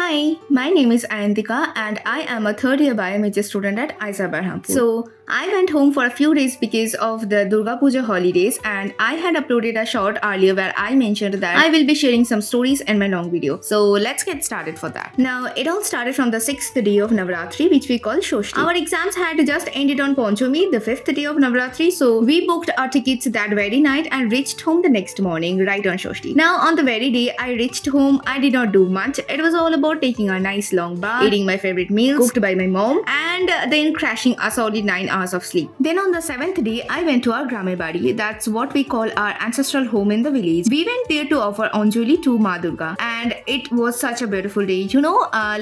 Hi, my name is Ayantika and I am a third year biomedicine student at iiser. So, I went home for a few days because of the Durga Puja holidays and I had uploaded a short earlier where I mentioned that I will be sharing some stories in my long video. So, let's get started for that. Now, it all started from the 6th day of Navratri, which we call Shoshti. Our exams had just ended on Panchami, the 5th day of Navratri, so we booked our tickets that very night and reached home the next morning, right on Shoshti. Now, on the very day I reached home, I did not do much. It was all about taking a nice long bath, eating my favorite meals cooked by my mom, and then crashing a solid 9 hours of sleep. Then on the 7th day, I went to our Gramebadi. That's what we call our ancestral home in the village. We went there to offer Anjali to Ma Durga, and it was such a beautiful day.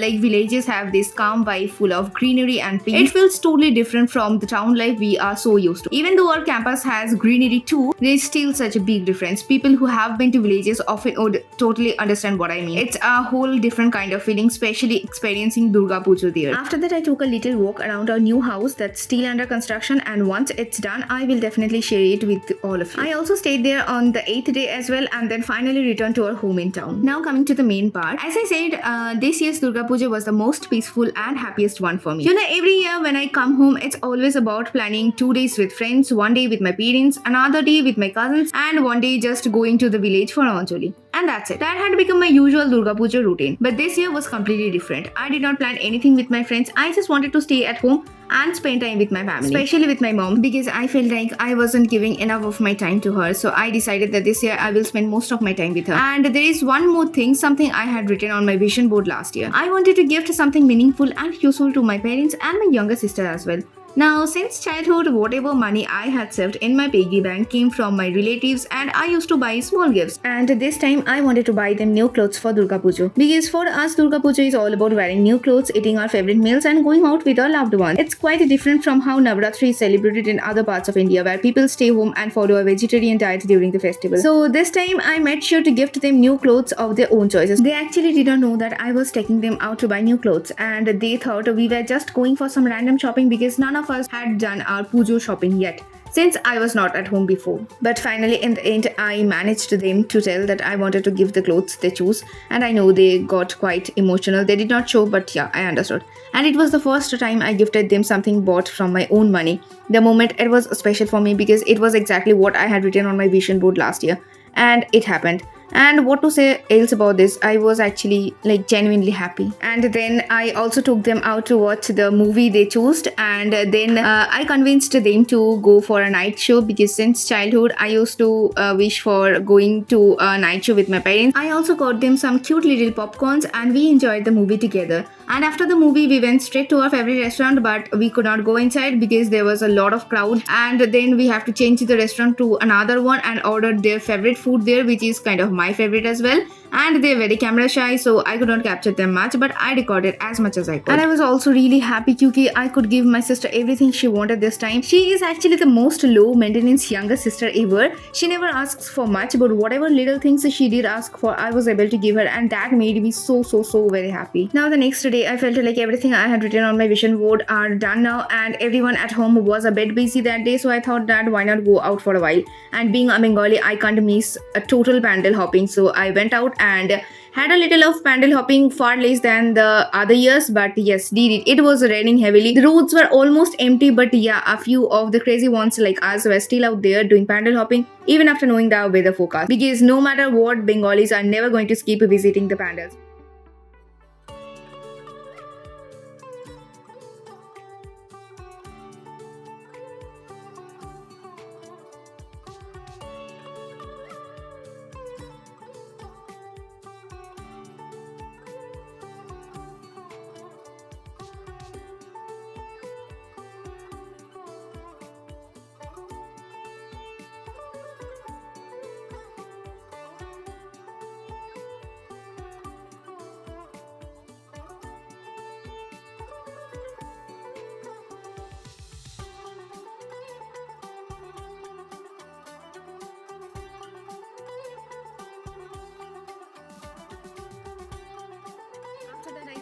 Like villages have this calm vibe full of greenery and peace. It feels totally different from the town life we are so used to. Even though our campus has greenery too, there is still such a big difference. People who have been to villages often would totally understand what I mean. It's a whole different kind of feeling, especially experiencing Durga Puja there. After that, I took a little walk around our new house that's still under construction, and once it's done, I will definitely share it with all of you. I also stayed there on the 8th day as well, and then finally returned to our home in town. Now coming to the main part. As I said, this year's Durga Puja was the most peaceful and happiest one for me. Every year when I come home, it's always about planning 2 days with friends, one day with my parents, another day with my cousins, and one day just going to the village for Anjali. And that's it. That had become my usual Durga Puja routine. But this year was completely different. I did not plan anything with my friends. I just wanted to stay at home and spend time with my family, especially with my mom, because I felt like I wasn't giving enough of my time to her. So I decided that this year I will spend most of my time with her. And there is one more thing, something I had written on my vision board last year. I wanted to gift something meaningful and useful to my parents and my younger sister as well. Now, since childhood, whatever money I had saved in my piggy bank came from my relatives, and I used to buy small gifts. And this time, I wanted to buy them new clothes for Durga Puja. Because for us, Durga Puja is all about wearing new clothes, eating our favorite meals, and going out with our loved ones. It's quite different from how Navratri is celebrated in other parts of India, where people stay home and follow a vegetarian diet during the festival. So this time, I made sure to gift them new clothes of their own choices. They actually did not know that I was taking them out to buy new clothes, and they thought we were just going for some random shopping because none of us had done our pujo shopping yet, since I was not at home before. But finally, in the end, I managed them to tell that I wanted to give the clothes they choose, and I know they got quite emotional. They did not show, but yeah, I understood. And it was the first time I gifted them something bought from my own money. The moment, it was special for me because it was exactly what I had written on my vision board last year, and it happened. And what to say else about this, I was actually genuinely happy. And then I also took them out to watch the movie they chose, and then I convinced them to go for a night show, because since childhood I used to wish for going to a night show with my parents. I also got them some cute little popcorns, and we enjoyed the movie together. And after the movie, we went straight to our favorite restaurant, but we could not go inside because there was a lot of crowd. And then we have to change the restaurant to another one and ordered their favorite food there, which is kind of my favorite as well. And they're very camera shy, so I could not capture them much, but I recorded as much as I could. And I was also really happy because I could give my sister everything she wanted this time. She is actually the most low maintenance younger sister ever. She never asks for much, but whatever little things she did ask for, I was able to give her, and that made me so very happy. Now the next day, I felt like everything I had written on my vision board are done now, and everyone at home was a bit busy that day, so I thought that why not go out for a while. And being a Bengali, I can't miss a total pandal hopping, so I went out and had a little of pandal hopping, far less than the other years, but yes, did it. It was raining heavily. The roads were almost empty, but yeah, a few of the crazy ones like us were still out there doing pandal hopping, even after knowing the weather forecast. Because no matter what, Bengalis are never going to skip visiting the pandals.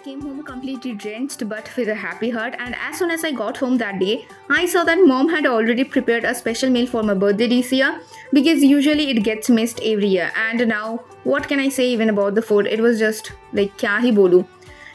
Came home completely drenched but with a happy heart, and as soon as I got home that day, I saw that mom had already prepared a special meal for my birthday this year, because usually it gets missed every year. And now, what can I say even about the food? It was just like kya hi bolu.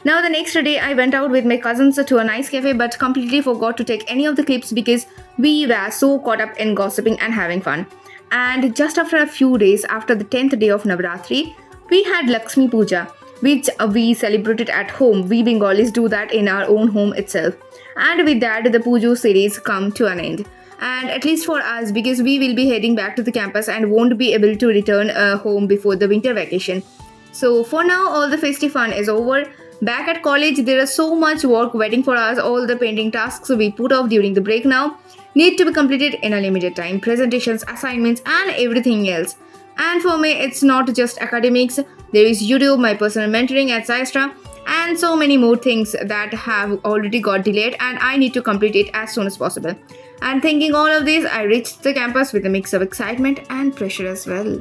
Now the next day I went out with my cousins to a nice cafe but completely forgot to take any of the clips because we were so caught up in gossiping and having fun. And just after a few days after the 10th day of Navratri, we had Lakshmi Puja, which we celebrated at home. We Bengalis do that in our own home itself. And with that, the Pujo series come to an end. And at least for us, because we will be heading back to the campus and won't be able to return home before the winter vacation. So for now, all the festive fun is over. Back at college, there is so much work waiting for us. All the pending tasks we put off during the break now need to be completed in a limited time. Presentations, assignments, and everything else. And for me, it's not just academics. There is YouTube, my personal mentoring, etc., and so many more things that have already got delayed, and I need to complete it as soon as possible. And thinking all of this, I reached the campus with a mix of excitement and pressure as well.